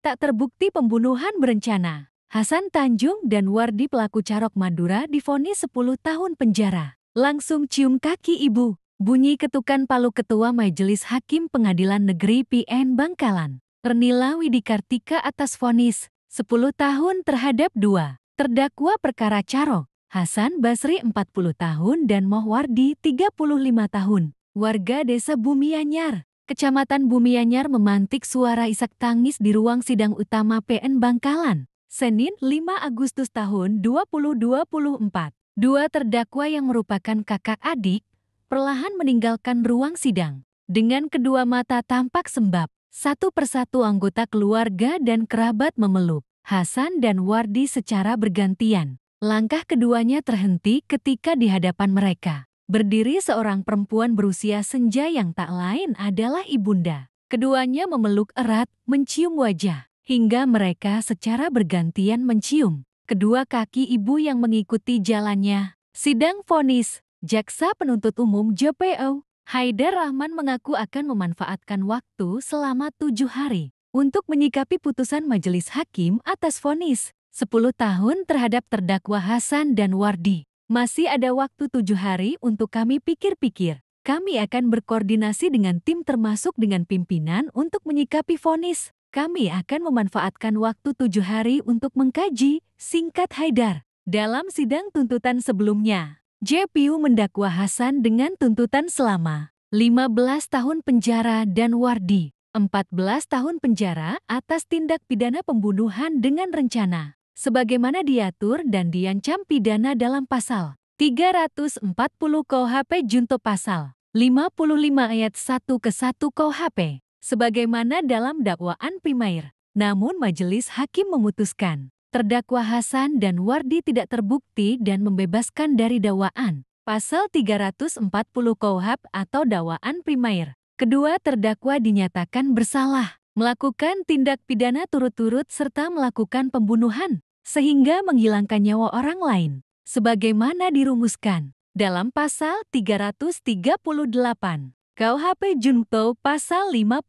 Tak terbukti pembunuhan berencana. Hasan Tanjung dan Wardi pelaku Carok Madura divonis 10 tahun penjara. Langsung cium kaki ibu. Bunyi ketukan palu Ketua Majelis Hakim Pengadilan Negeri PN Bangkalan, Ernila Widikartika atas vonis 10 tahun terhadap 2 terdakwa perkara Carok, Hasan Basri 40 tahun dan Mohwardi 35 tahun. Warga Desa Bumianyar, Kecamatan Bumianyar memantik suara isak tangis di ruang sidang utama PN Bangkalan, Senin 5 Agustus tahun 2024. Dua terdakwa yang merupakan kakak adik perlahan meninggalkan ruang sidang. Dengan kedua mata tampak sembab, satu persatu anggota keluarga dan kerabat memeluk Hasan dan Wardi secara bergantian. Langkah keduanya terhenti ketika di hadapan mereka berdiri seorang perempuan berusia senja yang tak lain adalah ibunda. Keduanya memeluk erat, mencium wajah, hingga mereka secara bergantian mencium kedua kaki ibu yang mengikuti jalannya. Sidang vonis, Jaksa Penuntut Umum JPO Haidar Rahman mengaku akan memanfaatkan waktu selama 7 hari untuk menyikapi putusan majelis hakim atas vonis 10 tahun terhadap terdakwa Hasan dan Wardi. Masih ada waktu 7 hari untuk kami pikir-pikir. Kami akan berkoordinasi dengan tim termasuk dengan pimpinan untuk menyikapi vonis. Kami akan memanfaatkan waktu 7 hari untuk mengkaji, singkat Haidar. Dalam sidang tuntutan sebelumnya, JPU mendakwa Hasan dengan tuntutan selama 15 tahun penjara dan Wardi 14 tahun penjara atas tindak pidana pembunuhan dengan rencana, sebagaimana diatur dan diancam pidana dalam pasal 340 KUHP junto pasal 55 ayat 1 ke 1 KUHP. Sebagaimana dalam dakwaan primair. Namun majelis hakim memutuskan terdakwa Hasan dan Wardi tidak terbukti dan membebaskan dari dakwaan pasal 340 KUHP atau dakwaan primair. Kedua terdakwa dinyatakan bersalah melakukan tindak pidana turut-turut serta melakukan pembunuhan sehingga menghilangkan nyawa orang lain sebagaimana dirumuskan dalam pasal 338 KUHP junto pasal 55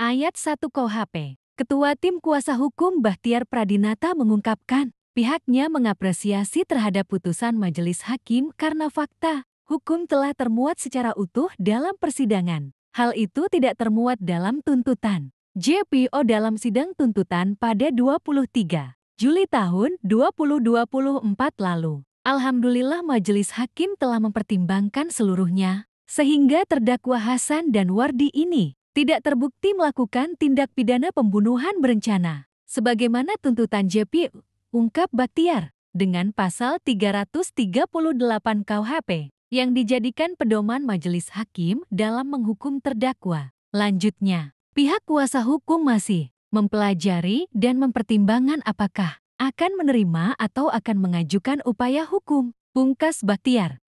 ayat 1 KUHP. Ketua Tim Kuasa Hukum Bahtiar Pradinata mengungkapkan pihaknya mengapresiasi terhadap putusan majelis hakim karena fakta hukum telah termuat secara utuh dalam persidangan. Hal itu tidak termuat dalam tuntutan JPO dalam sidang tuntutan pada 23 Juli tahun 2024 lalu. Alhamdulillah majelis hakim telah mempertimbangkan seluruhnya sehingga terdakwa Hasan dan Wardi ini tidak terbukti melakukan tindak pidana pembunuhan berencana sebagaimana tuntutan JPU, ungkap Bahtiar, dengan pasal 338 KUHP yang dijadikan pedoman majelis hakim dalam menghukum terdakwa. Lanjutnya, pihak kuasa hukum masih mempelajari dan mempertimbangkan apakah akan menerima atau akan mengajukan upaya hukum, pungkas Bahtiar.